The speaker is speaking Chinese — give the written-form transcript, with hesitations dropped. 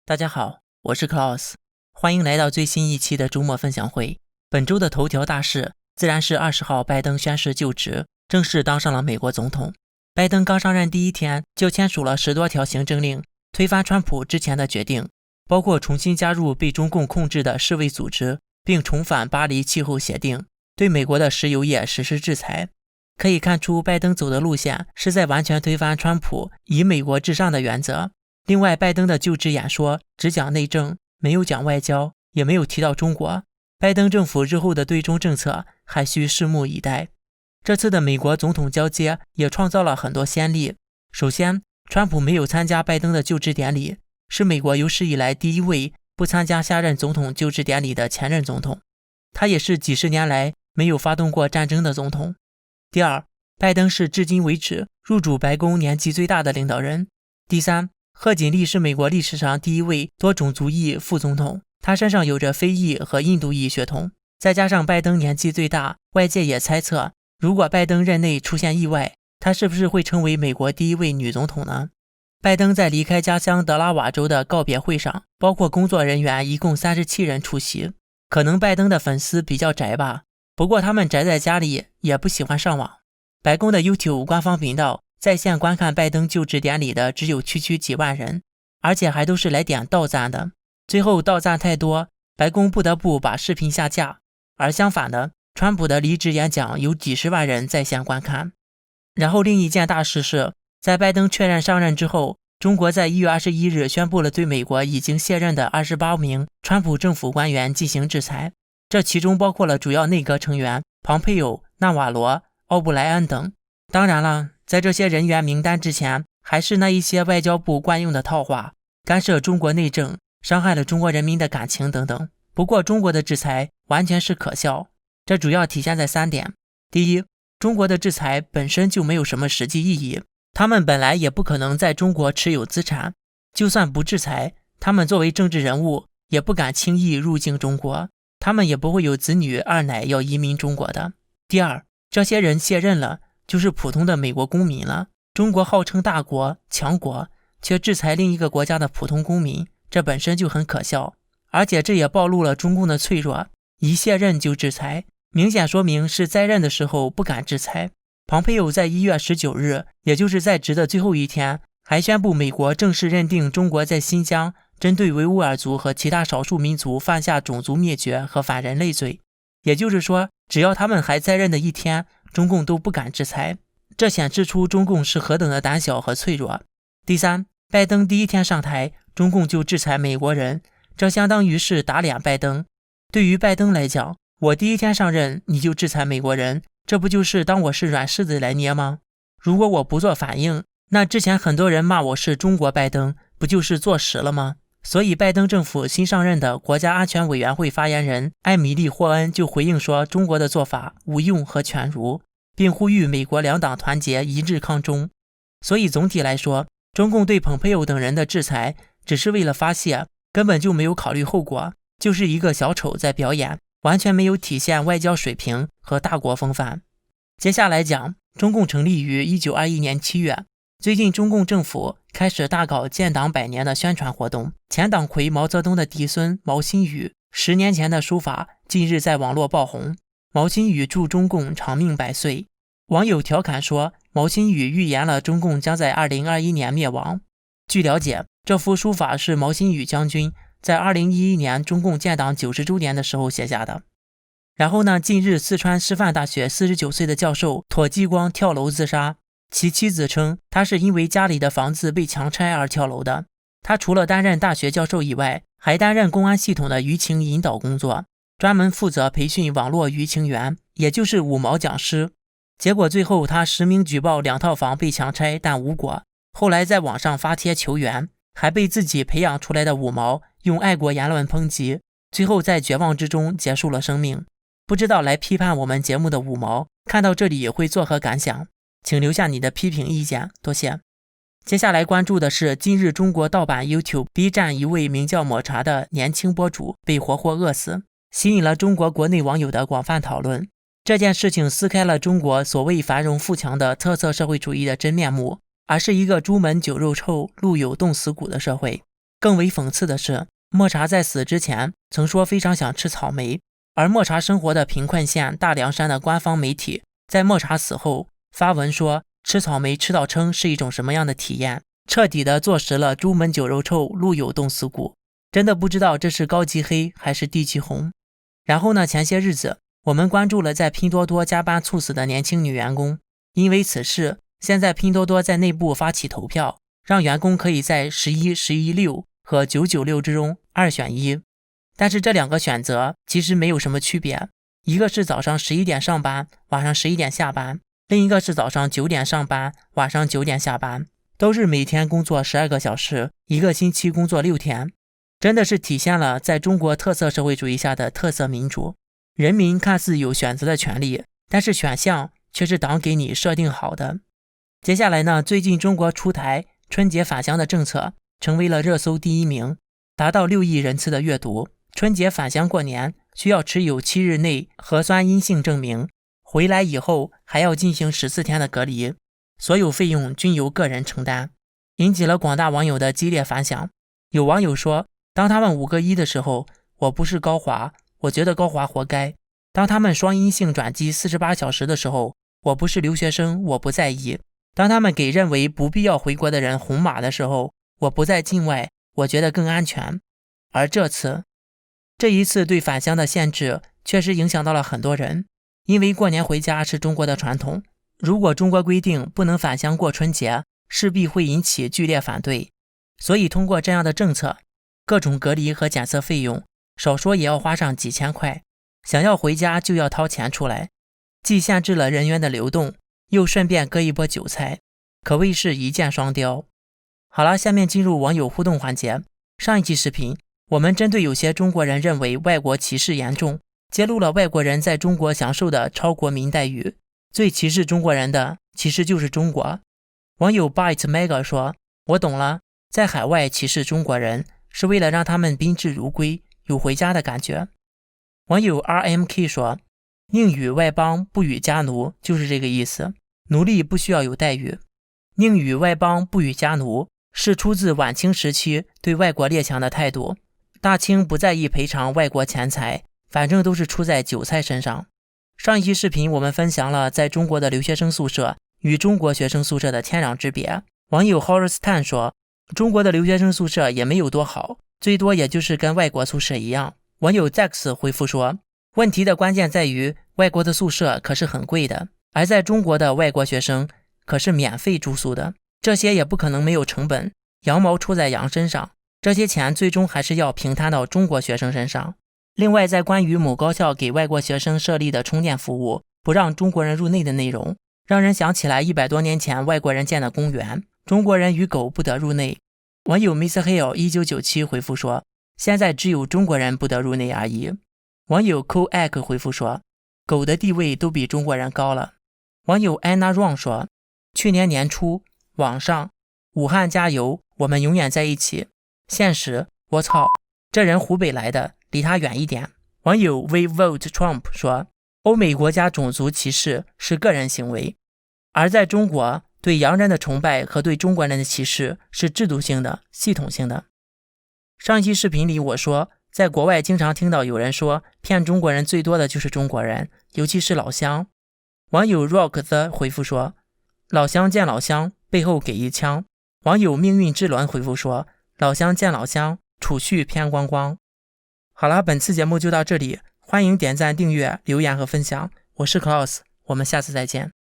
大家好，我是 Klaus， 欢迎来到最新一期的周末分享会。本周的头条大事自然是20号拜登宣誓就职，正式当上了美国总统。拜登刚上任第一天就签署了10多条行政令，推翻川普之前的决定，包括重新加入被中共控制的世卫组织，并重返巴黎气候协定，对美国的石油业实施制裁。可以看出，拜登走的路线是在完全推翻川普以美国至上的原则。另外，拜登的就职演说只讲内政，没有讲外交，也没有提到中国。拜登政府日后的对中政策还需拭目以待。这次的美国总统交接也创造了很多先例。首先，川普没有参加拜登的就职典礼，是美国有史以来第一位不参加下任总统就职典礼的前任总统。他也是几十年来没有发动过战争的总统。第二，拜登是至今为止入主白宫年纪最大的领导人。第三，贺锦丽是美国历史上第一位多种族裔副总统，他身上有着非裔和印度裔血统。再加上拜登年纪最大，外界也猜测，如果拜登任内出现意外，他是不是会成为美国第一位女总统呢？拜登在离开家乡德拉瓦州的告别会上，包括工作人员一共37人出席。可能拜登的粉丝比较宅吧，不过他们宅在家里也不喜欢上网。白宫的 YouTube 官方频道在线观看拜登就职典礼的只有区几万人，而且还都是来点倒赞的。最后倒赞太多，白宫不得不把视频下架。而相反的，川普的离职演讲有几十万人在线观看。然后另一件大事是，在拜登确认上任之后，中国在1月21日宣布了对美国已经卸任的28名川普政府官员进行制裁，这其中包括了主要内阁成员庞佩奥、纳瓦罗、奥布莱恩等。当然了，在这些人员名单之前，还是那一些外交部惯用的套话，干涉中国内政，伤害了中国人民的感情等等。不过中国的制裁完全是可笑，这主要体现在3点。第一，中国的制裁本身就没有什么实际意义，他们本来也不可能在中国持有资产，就算不制裁，他们作为政治人物也不敢轻易入境中国，他们也不会有子女二奶要移民中国的。第二，这些人卸任了，就是普通的美国公民了。中国号称大国强国，却制裁另一个国家的普通公民，这本身就很可笑。而且这也暴露了中共的脆弱，一卸任就制裁，明显说明是在任的时候不敢制裁。庞佩奥在1月19日，也就是在职的最后一天，还宣布美国正式认定中国在新疆针对维吾尔族和其他少数民族犯下种族灭绝和反人类罪。也就是说，只要他们还在任的一天，中共都不敢制裁。这显示出中共是何等的胆小和脆弱。第三，拜登第一天上台，中共就制裁美国人，这相当于是打脸拜登。对于拜登来讲，我第一天上任你就制裁美国人，这不就是当我是软柿子来捏吗？如果我不做反应，那之前很多人骂我是中国拜登，不就是坐实了吗？所以拜登政府新上任的国家安全委员会发言人艾米丽·霍恩就回应说，中国的做法无用和犬儒，并呼吁美国两党团结一致抗中。所以总体来说，中共对蓬佩奥等人的制裁只是为了发泄，根本就没有考虑后果，就是一个小丑在表演，完全没有体现外交水平和大国风范。接下来讲，中共成立于1921年7月，最近中共政府开始大搞建党100年的宣传活动。前党魁毛泽东的嫡孙毛新宇10年前的书法近日在网络爆红，毛新宇祝中共长命100岁。网友调侃说，毛新宇预言了中共将在2021年灭亡。据了解，这幅书法是毛新宇将军在2011年中共建党90周年的时候写下的。然后呢，近日四川师范大学49岁的教授妥继光跳楼自杀，其妻子称他是因为家里的房子被强拆而跳楼的。他除了担任大学教授以外，还担任公安系统的舆情引导工作，专门负责培训网络舆情员，也就是五毛讲师。结果最后他实名举报2套房被强拆，但无果。后来在网上发帖求援，还被自己培养出来的五毛用爱国言论抨击，最后在绝望之中结束了生命。不知道来批判我们节目的五毛看到这里会作何感想？请留下你的批评意见，多谢。接下来关注的是，今日中国盗版 YouTube、B 站一位名叫抹茶的年轻博主被活活饿死，吸引了中国国内网友的广泛讨论。这件事情撕开了中国所谓繁荣富强的特色社会主义的真面目，而是一个朱门酒肉臭、路有冻死骨的社会。更为讽刺的是，莫查在死之前曾说非常想吃草莓，而莫查生活的贫困县大凉山的官方媒体在莫查死后发文说吃草莓吃到撑是一种什么样的体验，彻底的坐实了朱门酒肉臭，路有冻死骨。真的不知道这是高级黑还是低级红。然后呢，前些日子我们关注了在拼多多加班猝死的年轻女员工，因为此事，现在拼多多在内部发起投票，让员工可以在11、11.6和996之中2选1。但是这两个选择其实没有什么区别，一个是早上11点上班，晚上11点下班，另一个是早上9点上班，晚上9点下班，都是每天工作12个小时，一个星期工作6天。真的是体现了在中国特色社会主义下的特色民主，人民看似有选择的权利，但是选项却是党给你设定好的。接下来呢，最近中国出台春节返乡的政策，成为了热搜第1名，达到6亿人次的阅读。春节返乡过年需要持有7日内核酸阴性证明，回来以后还要进行14天的隔离，所有费用均由个人承担，引起了广大网友的激烈反响。有网友说，当他们5个1的时候，我不是高华，我觉得高华活该；当他们双阴性转机48小时的时候，我不是留学生，我不在意；当他们给认为不必要回国的人红码的时候，我不在境外，我觉得更安全。而这一次对返乡的限制确实影响到了很多人，因为过年回家是中国的传统，如果中国规定不能返乡过春节，势必会引起剧烈反对。所以通过这样的政策，各种隔离和检测费用少说也要花上几千块，想要回家就要掏钱出来，既限制了人员的流动，又顺便割一波韭菜，可谓是一箭双雕。好了，下面进入网友互动环节。上一期视频我们针对有些中国人认为外国歧视严重，揭露了外国人在中国享受的超国民待遇，最歧视中国人的其实就是中国。网友 Byte Mega 说，我懂了，在海外歧视中国人是为了让他们宾至如归，有回家的感觉。网友 RMK 说，宁与外邦不与家奴，就是这个意思，奴隶不需要有待遇。宁与外邦不与家奴是出自晚清时期对外国列强的态度，大清不在意赔偿外国钱财，反正都是出在韭菜身上。上一期视频我们分享了在中国的留学生宿舍与中国学生宿舍的天壤之别。网友 Horace Tan 说，中国的留学生宿舍也没有多好，最多也就是跟外国宿舍一样。网友 Zex 回复说，问题的关键在于外国的宿舍可是很贵的，而在中国的外国学生可是免费住宿的，这些也不可能没有成本，羊毛出在羊身上，这些钱最终还是要平摊到中国学生身上。另外，在关于某高校给外国学生设立的充电服务不让中国人入内的内容，让人想起来100多年前外国人建的公园，中国人与狗不得入内。网友 Mr. Hill 1997回复说，现在只有中国人不得入内而已。网友 Cool Egg 回复说，狗的地位都比中国人高了。网友 Anna Ron 说，去年年初网上武汉加油，我们永远在一起，现实我操，这人湖北来的，离他远一点。网友 We Vote Trump 说，欧美国家种族歧视是个人行为，而在中国对洋人的崇拜和对中国人的歧视是制度性的、系统性的。上一期视频里我说，在国外经常听到有人说骗中国人最多的就是中国人，尤其是老乡。网友 Rock the 回复说，老乡见老乡，背后给一枪。网友命运之轮回复说，老乡见老乡，储蓄偏光光。好了，本次节目就到这里，欢迎点赞、订阅、留言和分享。我是 Klaus， 我们下次再见。